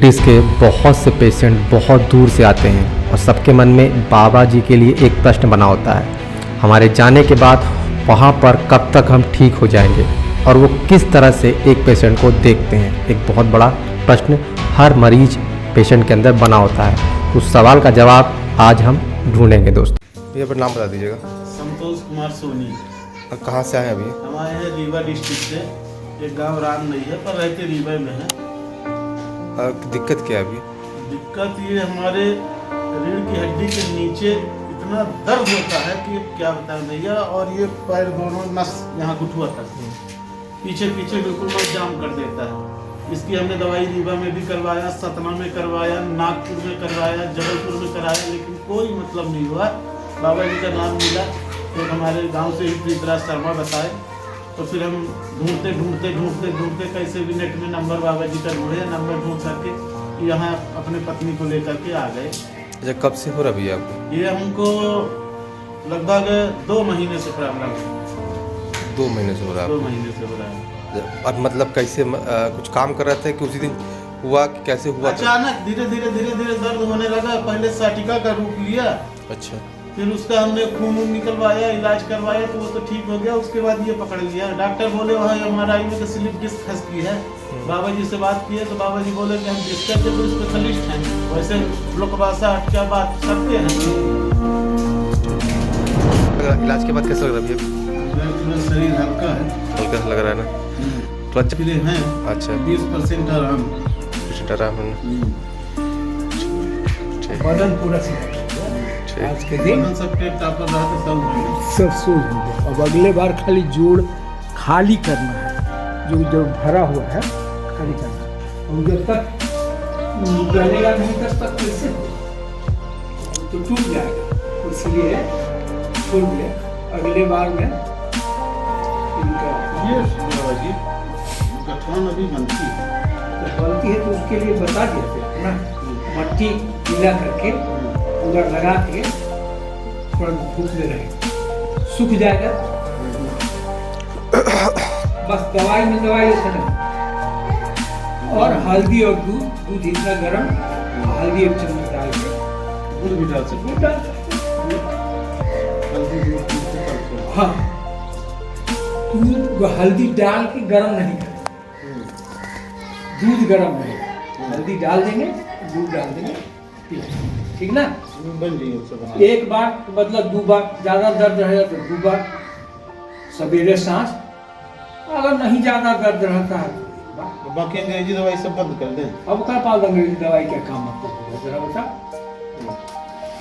Diabetes के बहुत से पेशेंट बहुत दूर से आते हैं और सबके मन में बाबा जी के लिए एक प्रश्न बना होता है, हमारे जाने के बाद वहाँ पर कब तक हम ठीक हो जाएंगे और वो किस तरह से एक पेशेंट को देखते हैं। एक बहुत बड़ा प्रश्न हर मरीज पेशेंट के अंदर बना होता है। उस सवाल का जवाब आज हम ढूंढेंगे दोस्तों। भैया अपना नाम बता दीजिएगा। संतोष कुमार सोनी। कहाँ से आए हैं अभी? हम आए हैं रीवा डिस्ट्रिक्ट से। एक गांव राम नहीं है पर रहते रीवा में है। दिक्कत क्या है अभी? दिक्कत ये हमारे रीढ़ की हड्डी के नीचे इतना दर्द होता है कि क्या बताएं भैया। और ये पैर दोनों नस यहाँ घुटुआ तक पीछे पीछे बिल्कुल मत जाम कर देता है। इसकी हमने दवाई रीवा में भी करवाया, सतना में करवाया, नागपुर में करवाया, जबलपुर में कराया, लेकिन कोई मतलब नहीं हुआ। बाबा जी का नाम मिला तो हमारे गांव से ही पृथ्वीराज शर्मा बताए, तो फिर हम ढूंढते कैसे भी नेट में नंबर बाबा जी का ढूंढे, नंबर ढूंढ करके यहाँ अपने पत्नी को लेकर के आ गए। अच्छा, कब से हो रहा भैया आपको? ये हमको लगभग 2 महीने से प्रॉब्लम है। 2 महीने से हो रहा है? 2 महीने से हो रहा है। और मतलब कैसे कुछ काम कर रहे थे कि उसी दिन हुआ कि कैसे हुआ? अचानक धीरे धीरे दर्द होने लगा। पहले साटिका का रूप लिया। अच्छा। फिर उसका हमने खून निकलवाया, इलाज करवाया तो वो तो ठीक हो गया। उसके बाद ये पकड़ लिया। डॉक्टर बोले वहाँ MRI में तो स्लिप डिस्क खसकी है। बाबा जी से बात किए तो बाबा जी बोले कि हम डिस्क के स्पेशलिस्ट हैं, वैसे लोकभाषा हट क्या बात करते हैं। इलाज के बाद कैसा लग रहा है भैया? शरीर हल्का है। हल्का लग रहा है ना? तो अच्छा हैं। अच्छा, 20% आराम। आराम है ना? ठीक। बदन पूरा आज के दिन सब टेप टापर रहा तो सब सूझ गया। अब अगले बार खाली जोड़ खाली करना है, जो भरा हुआ है खाली करना है। और जब तक गलेगा नहीं तब तक कैसे तो टूट जाएगा, इसलिए छोड़ दिया। अगले बार में इनका ये बाबा जी गठन अभी बनती है तो उसके लिए बता दिया थे ना, मट्टी मिला करके पूरा लगा के थोड़ा धूप में रहे, सूख जाएगा। बस दवाई में दवाई ऐसा नहीं। और हल्दी और दूध इतना गर्म, हल्दी 1 चम्मच डाल के, गुड़ भी डाल सकते। दूध डाल हाँ, दूध हल्दी डाल के गर्म नहीं करें, दूध गर्म नहीं, हल्दी डाल देंगे, दूध डाल देंगे, ठीक ना? बन जाइए। एक बार मतलब 2 बार, ज़्यादा दर्द रहेगा तो 2 बार, सवेरे सांझ। अगर नहीं ज़्यादा दर्द रहता है बाकी अंग्रेजी दवाई सब बंद कर दें। अब कर पाओ अंग्रेजी दवाई क्या काम मतलब जरा बता,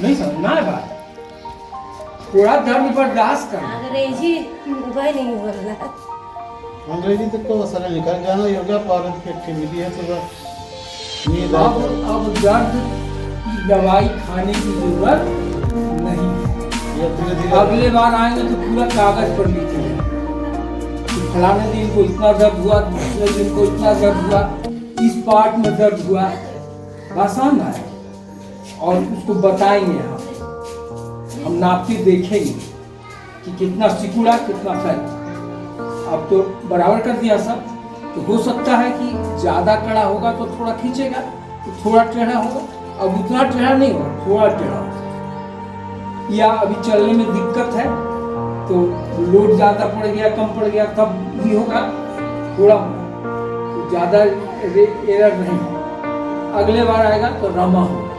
नहीं समझना है बात। थोड़ा दर्द बर्दाश्त करना। अंग्रेजी वही नहीं बोल रहा। अंग्रेजी तक तो असर नहीं कर जाना। योगा पारद की अच्छी मिली है तो नींद अब दर्द की दवाई खाने की जरूरत नहीं है। धीरे अगले बार आएंगे तो पूरा कागज पर लिखेंगे कि फलाने दिन को इतना दर्द हुआ, दूसरे दिन को इतना दर्द हुआ, इस पार्ट में दर्द हुआ, आसान है। और उसको बताएंगे हम नाप के देखेंगे कि कितना सिकुड़ा कितना फैल। अब तो बराबर कर दिया सब, तो हो सकता है कि ज़्यादा कड़ा होगा तो थोड़ा खींचेगा, तो थोड़ा टेढ़ा होगा। अब उतना टेढ़ा नहीं होगा, थोड़ा टेढ़ा होगा। या अभी चलने में दिक्कत है तो लोड ज़्यादा पड़ गया, कम पड़ गया, तब भी होगा, थोड़ा होगा, ज़्यादा एरर नहीं होगा। अगले बार आएगा तो रमा होगा।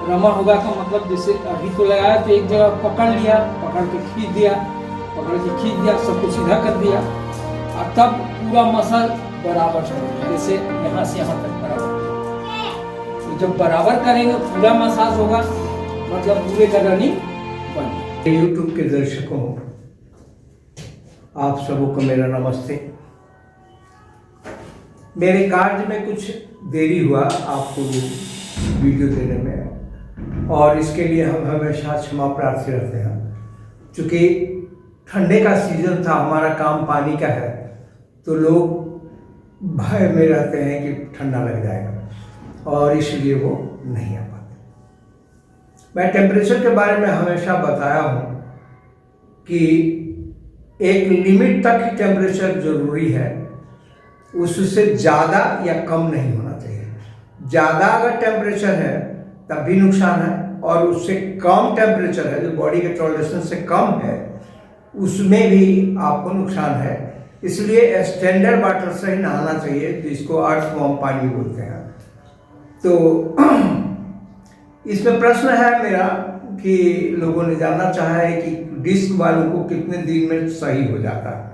रमा होगा का मतलब जैसे अभी तो लगाया तो एक जगह पकड़ लिया, पकड़ के खींच दिया, सब कुछ सीधा कर दिया, और तब पूरा मसल बराबर चलेगा, जैसे यहाँ से यहाँ तक बराबर। तो जब बराबर करेंगे पूरा मसाज होगा, मतलब पूरे का रनिंग बन। यूट्यूब के दर्शकों, आप सबों को मेरा नमस्ते। मेरे कार्य में कुछ देरी हुआ आपको वीडियो देने में, और इसके लिए हम हमेशा क्षमा प्रार्थी रहते हैं। चूँकि ठंडे का सीजन था, हमारा काम पानी का है, तो लोग भय में रहते हैं कि ठंडा लग जाएगा, और इसलिए वो नहीं आ पाते। मैं टेम्परेचर के बारे में हमेशा बताया हूँ कि एक लिमिट तक ही टेम्परेचर जरूरी है, उससे ज़्यादा या कम नहीं होना चाहिए। ज़्यादा अगर टेम्परेचर है तब भी नुकसान है, और उससे कम टेम्परेचर है जो बॉडी के टॉलरेंस से कम है उसमें भी आपको नुकसान है। इसलिए स्टैंडर्ड वाटर से ही नहाना चाहिए, जिसको अर्थ वार्म पानी बोलते हैं। तो इसमें प्रश्न है मेरा कि लोगों ने जानना चाहा है कि डिस्क वालों को कितने दिन में सही हो जाता है।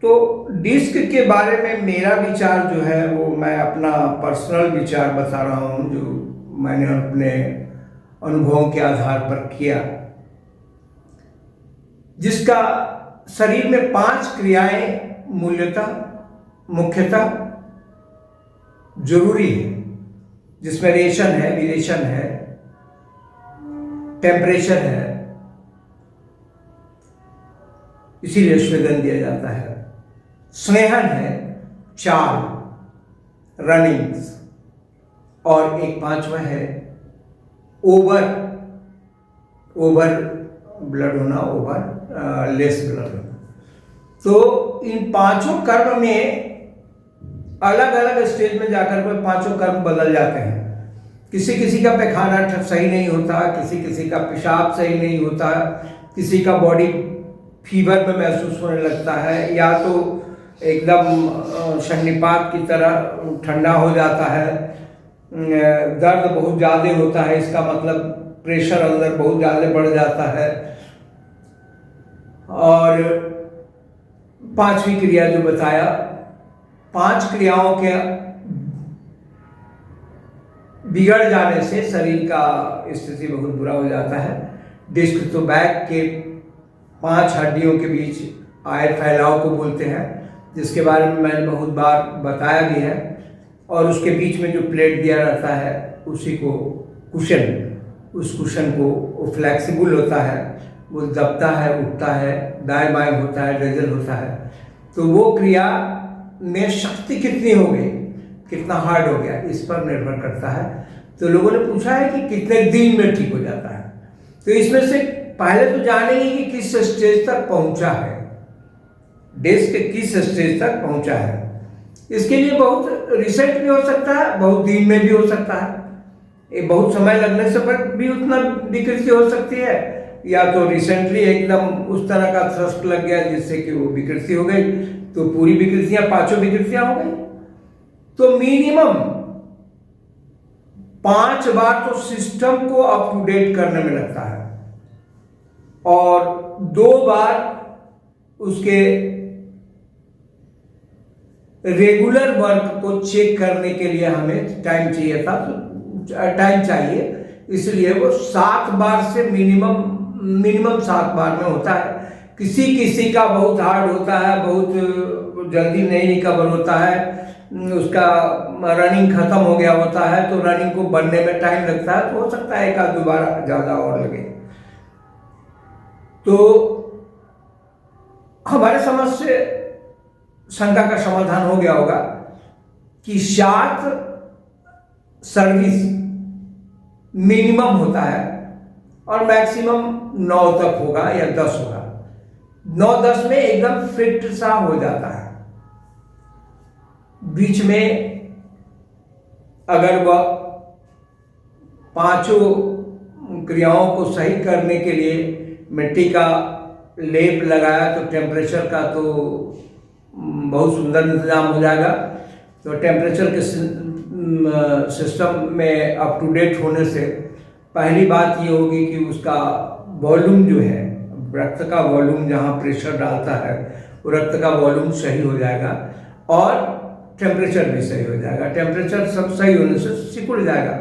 तो डिस्क के बारे में मेरा विचार जो है वो मैं अपना पर्सनल विचार बता रहा हूँ, जो मैंने अपने अनुभवों के आधार पर किया, जिसका शरीर में 5 क्रियाएं मुख्यतः जरूरी है, जिसमें रेशन है, विरेचन है, टेम्परेचर है, इसीलिए स्वेदन दिया जाता है, स्नेहन है, चाल, रनिंग्स, और एक 5वां है ओवर ब्लड होना, लेस ब्लड होना। तो इन 5 कर्म में अलग अलग स्टेज में जाकर के 5 कर्म बदल जाते हैं। किसी किसी का पैखाना सही नहीं होता, किसी किसी का पेशाब सही नहीं होता, किसी का बॉडी फीवर में महसूस होने लगता है, या तो एकदम सन्निपात की तरह ठंडा हो जाता है, दर्द बहुत ज़्यादा होता है, इसका मतलब प्रेशर अंदर बहुत ज़्यादा बढ़ जाता है। और 5वीं क्रिया जो बताया, 5 क्रियाओं के बिगड़ जाने से शरीर का स्थिति बहुत बुरा हो जाता है। डिस्क तो बैक के 5 हड्डियों के बीच आए फैलाव को बोलते हैं, जिसके बारे में मैंने बहुत बार बताया भी है। और उसके बीच में जो प्लेट दिया रहता है उसी को कुशन, उस कुशन को वो फ्लेक्सिबल होता है, वो दबता है, उठता है, दाएं बाएं होता है, डजल होता है। तो वो क्रिया में शक्ति कितनी हो गई, कितना हार्ड हो गया, इस पर निर्भर करता है। तो लोगों ने पूछा है कि कितने दिन में ठीक हो जाता है। तो इसमें से पहले तो जानेंगे कि किस स्टेज तक पहुंचा है, डिस्क किस स्टेज तक पहुंचा है। इसके लिए बहुत रिसेंट भी हो सकता है, बहुत दिन में भी हो सकता है, ये बहुत समय लगने से पर भी उतना विकृति हो सकती है, या तो रिसेंटली एकदम उस तरह का थ्रस्ट लग गया जिससे कि वो विकृति हो गई, तो पूरी विकृतियां 5 विकृतियां हो गई। तो मिनिमम 5 बार तो सिस्टम को अप टू डेट करने में लगता है, और 2 बार उसके रेगुलर वर्क को चेक करने के लिए हमें टाइम चाहिए था, तो टाइम चाहिए, इसलिए वो 7 बार से मिनिमम 7 बार में होता है। किसी किसी का बहुत हार्ड होता है, बहुत जल्दी नहीं रिकवर होता है, उसका रनिंग खत्म हो गया होता है, तो रनिंग को बनने में टाइम लगता है, तो हो सकता है 1 आध 2 बार ज़्यादा और लगे। तो हमारे समझ से शंका का समाधान हो गया होगा कि 7 सर्विस मिनिमम होता है और मैक्सिमम 9 तक होगा या 10 होगा। 9-10 में एकदम फिट सा हो जाता है। बीच में अगर वह 5 क्रियाओं को सही करने के लिए मिट्टी का लेप लगाया तो टेम्परेचर का तो बहुत सुंदर इंतजाम हो जाएगा। तो टेम्परेचर के सिस्टम में अप टू डेट होने से पहली बात ये होगी कि उसका वॉल्यूम जो है, रक्त का वॉल्यूम जहाँ प्रेशर डालता है वो रक्त का वॉल्यूम सही हो जाएगा और टेम्परेचर भी सही हो जाएगा। टेम्परेचर सब सही होने से सिकुड़ जाएगा।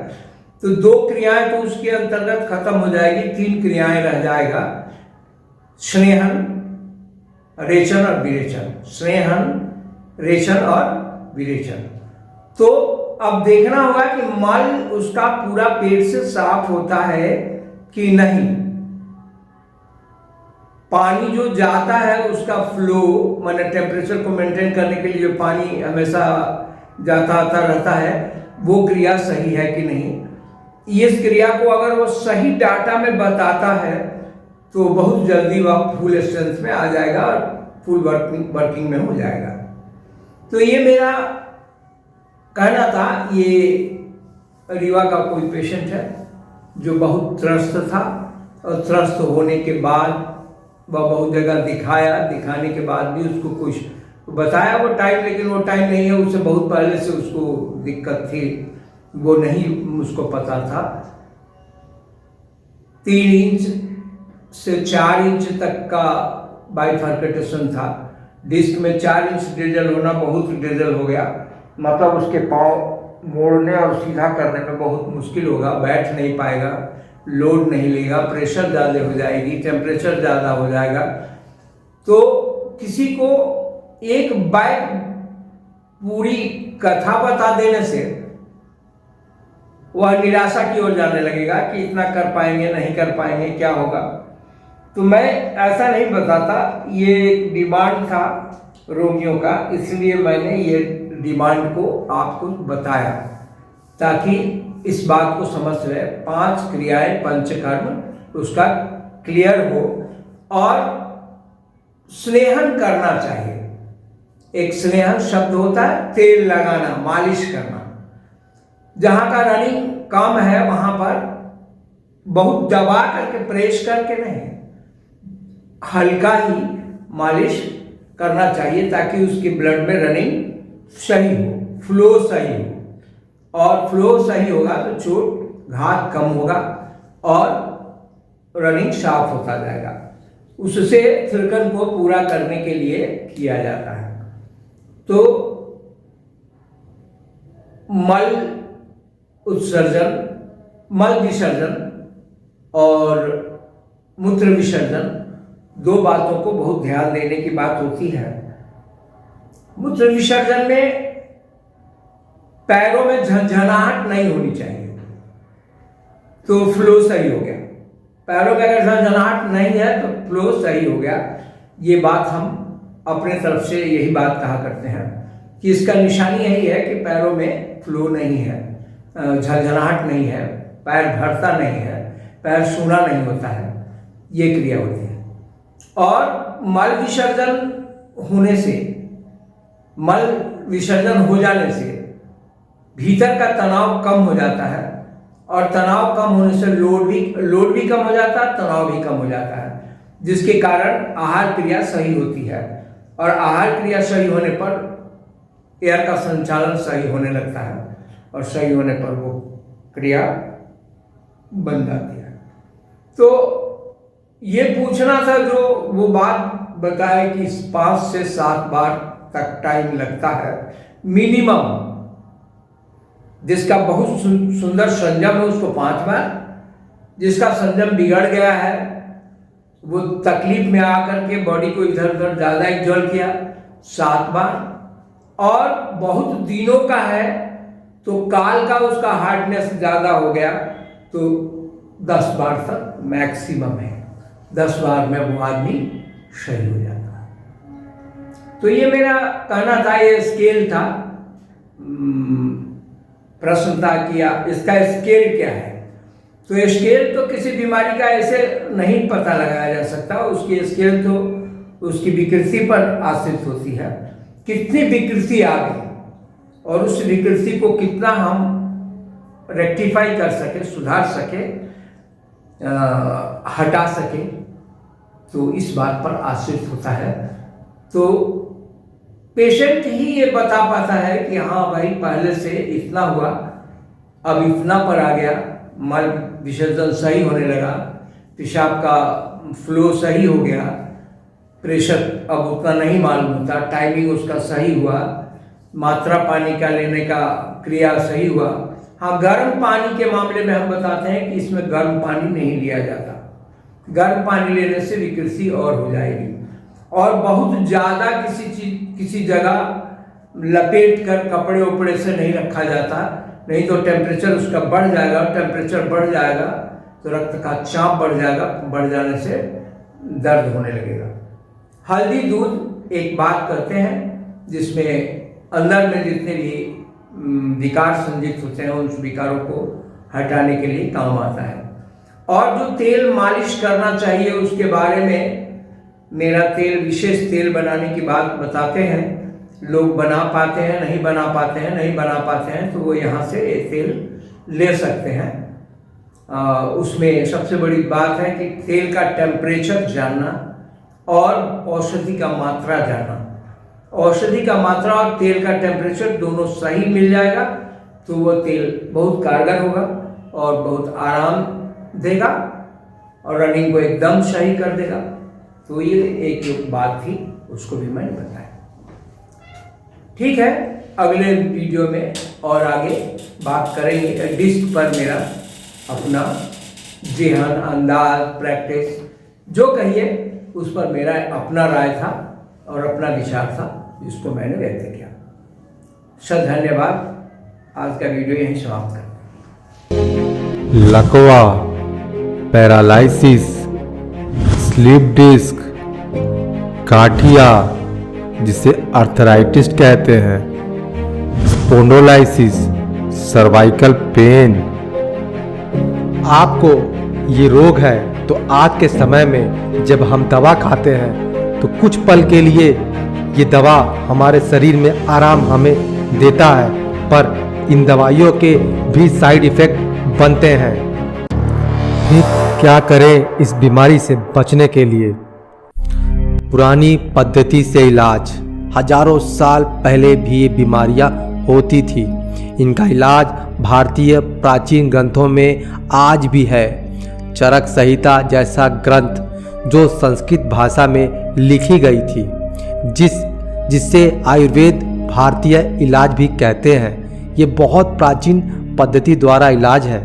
तो 2 क्रियाएं तो उसके अंतर्गत खत्म हो जाएगी, 3 क्रियाएं रह जाएगा, स्नेहन, रेचन और विरेचन। स्नेहन, रेचन और विरेचन। तो अब देखना होगा कि मल उसका पूरा पेट से साफ होता है कि नहीं। पानी जो जाता है उसका फ्लो, माने टेम्परेचर को मेंटेन करने के लिए जो पानी हमेशा जाता आता रहता है, वो क्रिया सही है कि नहीं। इस क्रिया को अगर वो सही डाटा में बताता है तो बहुत जल्दी वह फुल स्ट्रेंथ में आ जाएगा और फुल वर्किंग में हो जाएगा। तो ये मेरा कहना था ये रीवा का कोई पेशेंट है जो बहुत त्रस्त था, और त्रस्त होने के बाद वह बहुत जगह दिखाया, दिखाने के बाद भी उसको कुछ बताया वो टाइम, लेकिन वो टाइम नहीं है, उससे बहुत पहले से उसको दिक्कत थी, वो नहीं उसको पता था। 3 इंच से 4 इंच तक का बाइफर्केटेशन था। डिस्क में 4 इंच ड्रिजल होना बहुत ड्रिजल हो गया, मतलब उसके पाँव मोड़ने और सीधा करने में बहुत मुश्किल होगा, बैठ नहीं पाएगा, लोड नहीं लेगा, प्रेशर ज़्यादा हो जाएगी, टेम्परेचर ज़्यादा हो जाएगा। तो किसी को एक बाइक पूरी कथा बता देने से वह निराशा की ओर जाने लगेगा कि इतना कर पाएंगे, नहीं कर पाएंगे, क्या होगा। तो मैं ऐसा नहीं बताता, ये एक डिमांड था रोगियों का, इसलिए मैंने ये डिमांड को आपको बताया ताकि इस बात को समझ ले। 5 क्रियाएं पंचकर्म उसका क्लियर हो, और स्नेहन करना चाहिए। एक स्नेहन शब्द होता है, तेल लगाना, मालिश करना। जहां का रनिंग कम है वहां पर बहुत दबा करके, प्रेस करके नहीं, हल्का ही मालिश करना चाहिए ताकि उसके ब्लड में रनिंग सही हो, फ्लो सही हो, और फ्लो सही होगा तो चोट घात कम होगा और रनिंग साफ होता जाएगा। उससे थिरकन को पूरा करने के लिए किया जाता है। तो मल उत्सर्जन, मल विसर्जन और मूत्र विसर्जन, 2 बातों को बहुत ध्यान देने की बात होती है। मूत्र विसर्जन में पैरों में झंझनाहट नहीं होनी चाहिए, तो फ्लो सही हो गया। पैरों में अगर झंझनाहट नहीं है तो फ्लो सही हो गया। ये बात हम अपने तरफ से यही बात कहा करते हैं कि इसका निशानी यही है कि पैरों में फ्लो नहीं है, झंझनाहट नहीं है, पैर भरता नहीं है, पैर सूना नहीं होता है, ये क्रिया होती है। और मल विसर्जन होने से, मल विसर्जन हो जाने से भीतर का तनाव कम हो जाता है, और तनाव कम होने से लोड भी कम हो जाता है, तनाव भी कम हो जाता है, जिसके कारण आहार क्रिया सही होती है। और आहार क्रिया सही होने पर एयर का संचालन सही होने लगता है, और सही होने पर वो क्रिया बन जाती है। तो ये पूछना था, जो वो बात बताया कि 5 से 7 बार तक टाइम लगता है मिनिमम। जिसका बहुत सुंदर संयम है उसको 5 बार, जिसका संयम बिगड़ गया है वो तकलीफ में आकर के बॉडी को इधर उधर ज़्यादा एक्जॉल्ट किया, 7 बार। और बहुत दिनों का है तो काल का उसका हार्डनेस ज़्यादा हो गया तो 10 बार तक मैक्सिमम है। 10 बार में वो आदमी सही हो जाता है। तो ये मेरा कहना था, ये स्केल था। प्रश्न था कि इसका स्केल क्या है। तो स्केल तो किसी बीमारी का ऐसे नहीं पता लगाया जा सकता, उसकी स्केल तो उसकी विकृति पर आश्रित होती है, कितनी विकृति आ गई और उस विकृति को कितना हम रेक्टिफाई कर सके, सुधार सके, हटा सके, तो इस बात पर आश्रित होता है। तो पेशेंट ही ये बता पाता है कि हाँ भाई पहले से इतना हुआ, अब इतना पर आ गया, मल विसर्जन सही होने लगा, पेशाब का फ्लो सही हो गया, प्रेशर अब उतना नहीं मालूम होता, टाइमिंग उसका सही हुआ, मात्रा पानी का लेने का क्रिया सही हुआ। हाँ, गर्म पानी के मामले में हम बताते हैं कि इसमें गर्म पानी नहीं लिया जाता, गर्म पानी लेने से विकृति और हो जाएगी। और बहुत ज़्यादा किसी जगह लपेट कर कपड़े उपड़े से नहीं रखा जाता, नहीं तो टेम्परेचर उसका बढ़ जाएगा, और टेम्परेचर बढ़ जाएगा तो रक्त का चाप बढ़ जाएगा, बढ़ जाने से दर्द होने लगेगा। हल्दी दूध एक बात कहते हैं जिसमें अंदर में जितने भी विकार संजित होते हैं उन विकारों को हटाने के लिए काम आता है। और जो तेल मालिश करना चाहिए उसके बारे में मेरा तेल, विशेष तेल बनाने की बात बताते हैं लोग बना पाते हैं, नहीं बना पाते हैं, तो वो यहाँ से ये तेल ले सकते हैं। उसमें सबसे बड़ी बात है कि तेल का टेम्परेचर जानना और औषधि का मात्रा जानना। औषधि का मात्रा और तेल का टेम्परेचर दोनों सही मिल जाएगा तो वो तेल बहुत कारगर होगा और बहुत आराम देगा और रनिंग को एकदम सही कर देगा। तो ये एक जो बात थी उसको भी मैंने बताया। ठीक है, अगले वीडियो में और आगे बात करेंगे। डिस्क पर मेरा अपना जेहन, अंदाज, प्रैक्टिस जो कहिए उस पर मेरा अपना राय था और अपना विचार था जिसको मैंने व्यक्त किया। सर धन्यवाद। आज का वीडियो यहीं समाप्त करते हैं। लकवा, पैरालाइसिस, स्लीप डिस्क, गाठिया जिसे अर्थराइटिस कहते हैं, स्पोंडोलाइसिस, सर्वाइकल पेन, आपको ये रोग है तो आज के समय में जब हम दवा खाते हैं तो कुछ पल के लिए ये दवा हमारे शरीर में आराम हमें देता है, पर इन दवाइयों के भी साइड इफ़ेक्ट बनते हैं। फिर क्या करें इस बीमारी से बचने के लिए? पुरानी पद्धति से इलाज, हजारों साल पहले भी ये बीमारियां होती थी। इनका इलाज भारतीय प्राचीन ग्रंथों में आज भी है। चरक संहिता जैसा ग्रंथ जो संस्कृत भाषा में लिखी गई थी, जिससे आयुर्वेद भारतीय इलाज भी कहते हैं, ये बहुत प्राचीन पद्धति द्वारा इलाज है।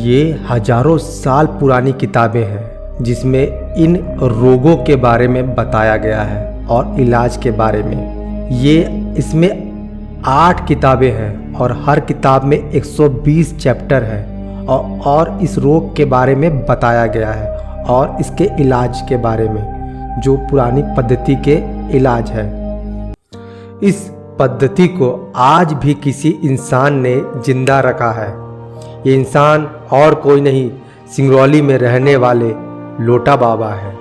ये हजारों साल पुरानी किताबें हैं जिसमें इन रोगों के बारे में बताया गया है और इलाज के बारे में। इसमें 8 किताबें हैं और हर किताब में 120 चैप्टर हैं और इस रोग के बारे में बताया गया है और इसके इलाज के बारे में, जो पुरानी पद्धति के इलाज है। इस पद्धति को आज भी किसी इंसान ने जिंदा रखा है। ये इंसान और कोई नहीं, सिंगरौली में रहने वाले लोटा बाबा है।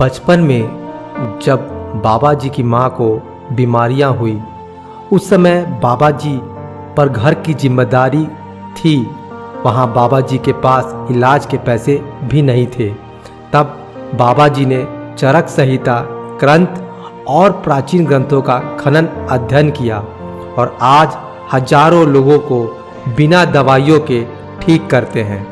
बचपन में जब बाबा जी की माँ को बीमारियाँ हुई, उस समय बाबा जी पर घर की जिम्मेदारी थी। वहाँ बाबा जी के पास इलाज के पैसे भी नहीं थे। तब बाबा जी ने चरक संहिता ग्रंथ और प्राचीन ग्रंथों का खनन अध्ययन किया और आज हजारों लोगों को बिना दवाइयों के ठीक करते हैं।